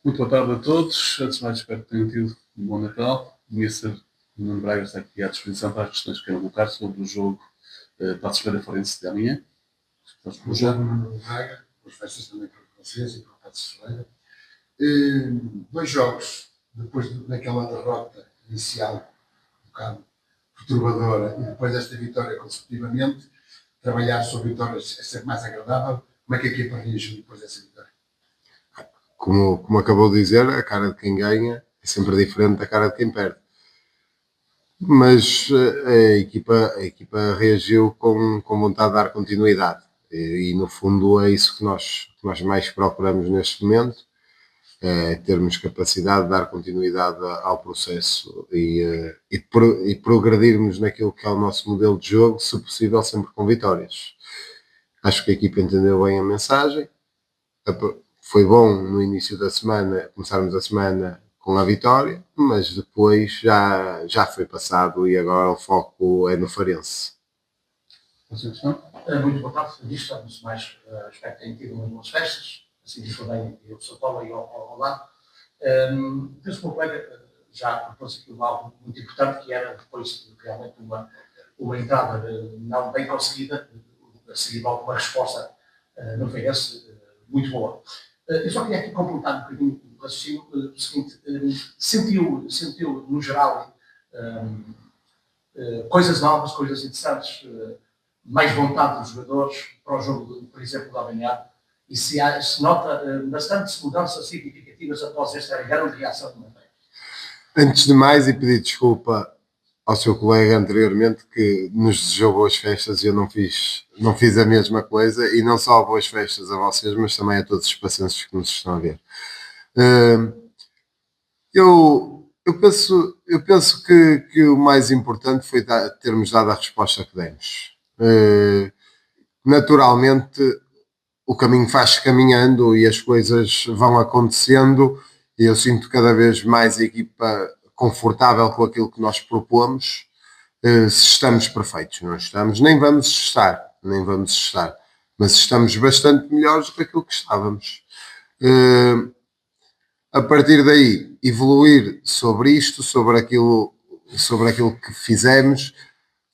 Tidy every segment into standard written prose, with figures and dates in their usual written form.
Muito boa tarde a todos. Antes de mais, espero que tenham tido um bom Natal. O Mister Nuno Braga está aqui à disposição para as questões que queiram colocar sobre o jogo Passos Ferreira Forense de amanhã. O jogo no Braga, as festas também para vocês e para o Passos Ferreira. Dois jogos, depois daquela derrota inicial, um bocado perturbadora, e depois desta vitória consecutivamente, trabalhar sobre vitórias é sempre mais agradável. Como é que a equipa reagiu depois dessa vitória? Como acabou de dizer, a cara de quem ganha é sempre diferente da cara de quem perde. Mas a equipa reagiu com vontade de dar continuidade. E no fundo é isso que nós mais procuramos neste momento, é termos capacidade de dar continuidade ao processo e progredirmos naquilo que é o nosso modelo de jogo, se possível sempre com vitórias. Acho que a equipa entendeu bem a mensagem. Foi bom no início da semana, começarmos a semana com a vitória, mas depois já foi passado e agora o foco é no Farense. Muito boa tarde, Ministro. Antes de mais, espero que tenham tido umas boas festas, assim como também eu sou Tola e ao lado. Penso que o meu colega já propôs aqui algo muito importante, que era depois de realmente uma entrada não bem conseguida, a seguir logo uma resposta no Farense muito boa. Eu só queria aqui completar um bocadinho o raciocínio, o seguinte, sentiu no geral coisas novas, coisas interessantes, mais vontade dos jogadores para o jogo, por exemplo, da amanhã, e se nota bastantes mudanças significativas após esta grande reação do Monteiro. Antes de mais, e pedir desculpa ao seu colega anteriormente que nos desejou boas festas e eu não fiz a mesma coisa, e não só boas festas a vocês, mas também a todos os pacientes que nos estão a ver. Eu penso que o mais importante foi termos dado a resposta que demos. Naturalmente, o caminho faz-se caminhando e as coisas vão acontecendo, e eu sinto cada vez mais a equipa confortável com aquilo que nós propomos. Se estamos perfeitos, não estamos, nem vamos estar, mas estamos bastante melhores do que aquilo que estávamos. A partir daí, evoluir sobre isto, sobre aquilo que fizemos.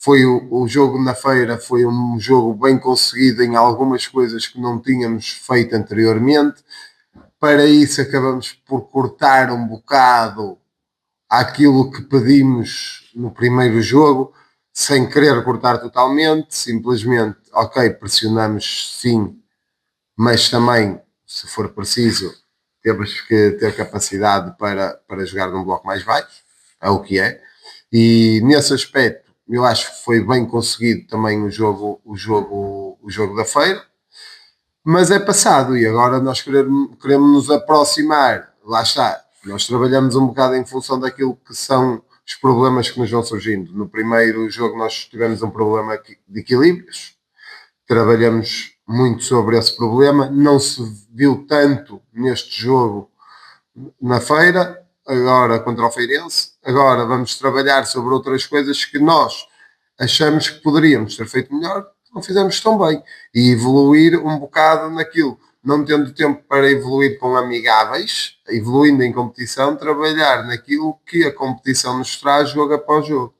Foi o jogo na feira, foi um jogo bem conseguido em algumas coisas que não tínhamos feito anteriormente. Para isso acabamos por cortar um bocado aquilo que pedimos no primeiro jogo, sem querer cortar totalmente, simplesmente, ok, pressionamos sim, mas também, se for preciso, temos que ter capacidade para jogar num bloco mais baixo, é o que é. E nesse aspecto, eu acho que foi bem conseguido também o jogo da feira, mas é passado e agora nós queremos nos aproximar. Lá está, nós trabalhamos um bocado em função daquilo que são os problemas que nos vão surgindo. No primeiro jogo nós tivemos um problema de equilíbrios, trabalhamos muito sobre esse problema, não se viu tanto neste jogo na feira, agora contra o Feirense. Agora vamos trabalhar sobre outras coisas que nós achamos que poderíamos ter feito melhor, não fizemos tão bem, e evoluir um bocado naquilo, não tendo tempo para evoluir com amigáveis, evoluindo em competição, trabalhar naquilo que a competição nos traz jogo após jogo.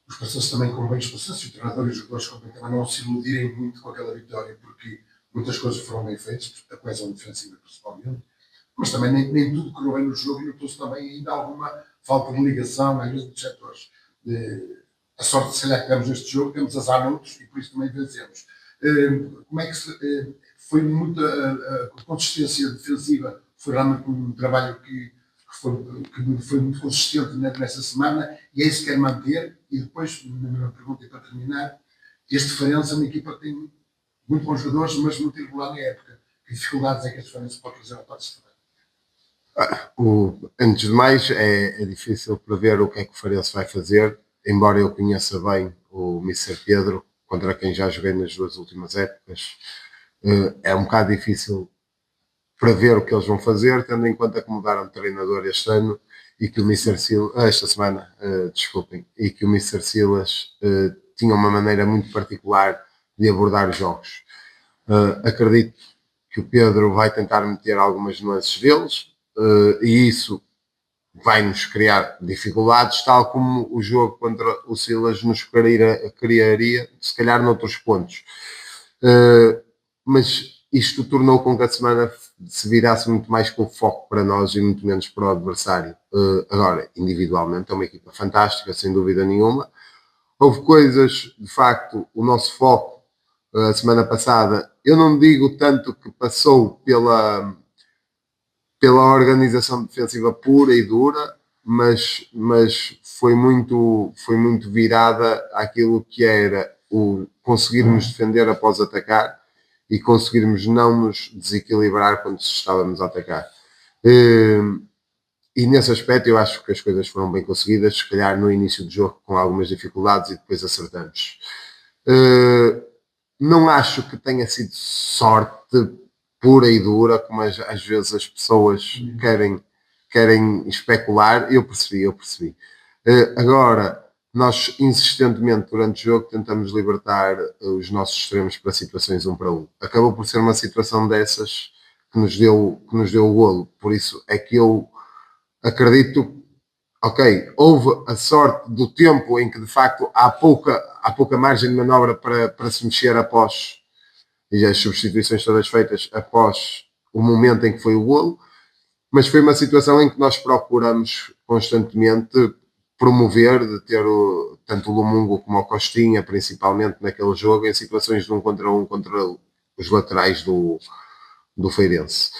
Os parceiros também com bens parceiros, os treinadores e os jogadores também não se iludirem muito com aquela vitória, porque muitas coisas foram bem feitas, a coesão defensiva principalmente, mas também nem tudo correu bem no jogo e notou-se também ainda alguma falta de ligação, às vezes, dos setores. A sorte, se calhar, que temos neste jogo, temos azar noutros e por isso também vencemos. Como é que foi muita a consistência defensiva, foi realmente um trabalho que foi muito consistente nessa semana e é isso que quer manter. E depois, na minha pergunta, e para terminar, este Farense é uma equipa que tem muito bons jogadores, mas muito irregular na época. Que dificuldades é que este Farense pode trazer ao Patos de Ferreira? Antes de mais, é difícil prever o que é que o Farense vai fazer, embora eu conheça bem o Mister Pedro, contra quem já joguei nas duas últimas épocas. É um bocado difícil prever o que eles vão fazer, tendo em conta que mudaram de treinador este ano e que o Mr. Silas, esta semana, e que o Mr. Silas tinha uma maneira muito particular de abordar os jogos. Acredito que o Pedro vai tentar meter algumas nuances deles, e isso vai-nos criar dificuldades, tal como o jogo contra o Silas nos criaria, se calhar, noutros pontos. Mas isto tornou com que a semana se virasse muito mais com foco para nós e muito menos para o adversário. Agora, individualmente, é uma equipa fantástica, sem dúvida nenhuma. Houve coisas, de facto, o nosso foco, a semana passada, eu não digo tanto que passou pela organização defensiva pura e dura, mas foi muito virada àquilo que era o conseguirmos defender após atacar e conseguirmos não nos desequilibrar quando estávamos a atacar. E nesse aspecto eu acho que as coisas foram bem conseguidas, se calhar no início do jogo com algumas dificuldades e depois acertamos. Não acho que tenha sido sorte pura e dura, como às vezes as pessoas querem especular. Eu percebi. Agora, nós insistentemente durante o jogo tentamos libertar os nossos extremos para situações 1 para 1. Acabou por ser uma situação dessas que nos deu o golo. Por isso é que eu acredito, ok, houve a sorte do tempo em que de facto há pouca margem de manobra para se mexer após, e as substituições todas feitas após o momento em que foi o golo, mas foi uma situação em que nós procuramos constantemente promover, de ter tanto o Lumungo como o Costinha, principalmente naquele jogo, em situações de 1 contra 1 contra os laterais do Feirense.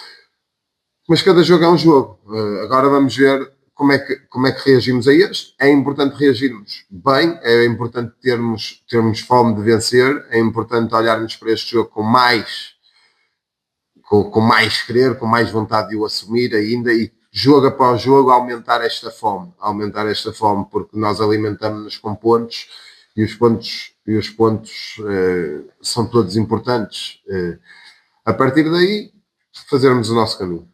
Mas cada jogo é um jogo. Agora vamos ver como é que reagimos a este. É importante reagirmos bem, é importante termos fome de vencer, é importante olharmos para este jogo com mais querer, com mais vontade de o assumir ainda, e jogo após jogo aumentar esta fome, porque nós alimentamos-nos com pontos e os pontos são todos importantes. A partir daí, fazermos o nosso caminho.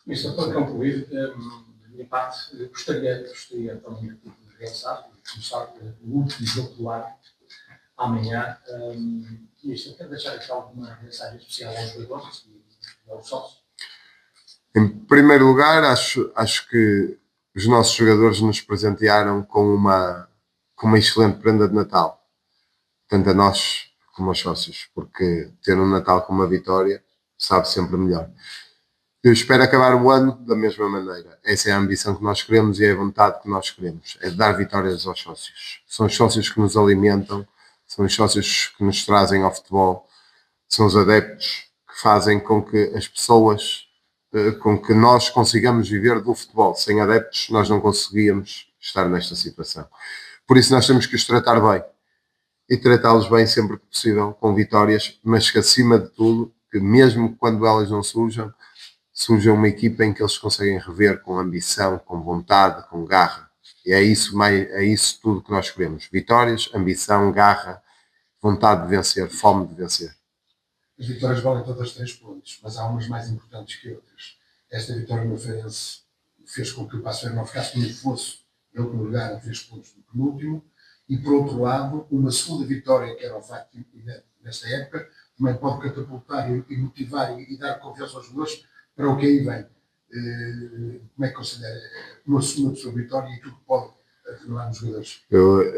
Isso, para concluir, da minha parte, gostaria também de pensar, de começar o último jogo do ano, amanhã. Isto, quero deixar aqui alguma mensagem especial aos jogadores e aos sócios. Em primeiro lugar, acho que os nossos jogadores nos presentearam com uma excelente prenda de Natal, tanto a nós como aos sócios, porque ter um Natal com uma vitória sabe sempre melhor. Eu espero acabar o ano da mesma maneira. Essa é a ambição que nós queremos e é a vontade que nós queremos. É dar vitórias aos sócios. São os sócios que nos alimentam, são os sócios que nos trazem ao futebol, são os adeptos que fazem com que as pessoas, com que nós consigamos viver do futebol. Sem adeptos nós não conseguíamos estar nesta situação. Por isso nós temos que os tratar bem e tratá-los bem sempre que possível, com vitórias, mas que acima de tudo, que mesmo quando elas não surjam uma equipa em que eles conseguem rever com ambição, com vontade, com garra. E é isso tudo que nós queremos. Vitórias, ambição, garra, vontade de vencer, fome de vencer. As vitórias valem todas 3 pontos, mas há umas mais importantes que outras. Esta vitória no Feirense fez com que o Paços Ferreira não ficasse no fosso, em último lugar, a 3 pontos do penúltimo, e por outro lado, uma segunda vitória, que era o facto nesta época, também pode catapultar e motivar e dar confiança aos jogadores para o que aí vem. Como é que considera uma segunda vitória e aquilo que pode atenuar nos jogadores?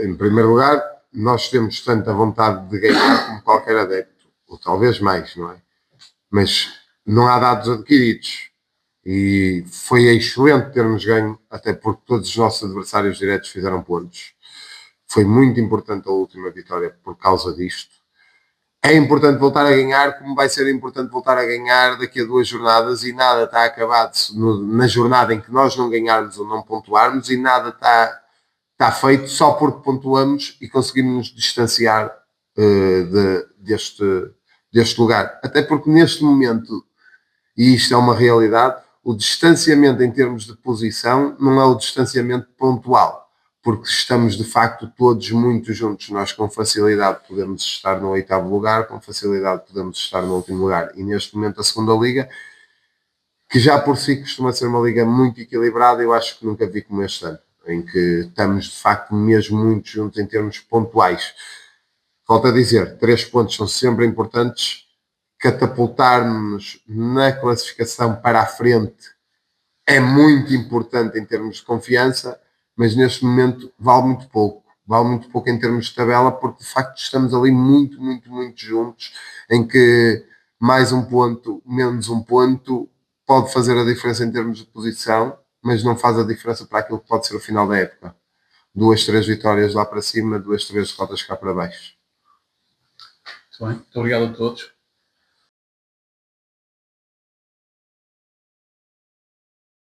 Em primeiro lugar, nós temos tanta vontade de ganhar como qualquer adepto, ou talvez mais, não é? Mas não há dados adquiridos. E foi excelente termos ganho, até porque todos os nossos adversários diretos fizeram pontos. Foi muito importante a última vitória por causa disto. É importante voltar a ganhar, como vai ser importante voltar a ganhar daqui a 2 jornadas, e nada está acabado na jornada em que nós não ganharmos ou não pontuarmos, e nada está feito só porque pontuamos e conseguimos nos distanciar deste lugar. Até porque neste momento, e isto é uma realidade, o distanciamento em termos de posição não é o distanciamento pontual, porque estamos de facto todos muito juntos. Nós com facilidade podemos estar no 8º lugar, com facilidade podemos estar no último lugar. E neste momento a segunda liga, que já por si costuma ser uma liga muito equilibrada, eu acho que nunca vi como este ano, em que estamos de facto mesmo muito juntos em termos pontuais. volto a dizer, 3 pontos são sempre importantes, catapultar-nos na classificação para a frente é muito importante em termos de confiança, mas neste momento vale muito pouco em termos de tabela, porque de facto estamos ali muito, muito, muito juntos, em que mais um ponto, menos um ponto, pode fazer a diferença em termos de posição, mas não faz a diferença para aquilo que pode ser o final da época. 2, 3 vitórias lá para cima, 2, 3 derrotas cá para baixo. Muito bem, muito obrigado a todos.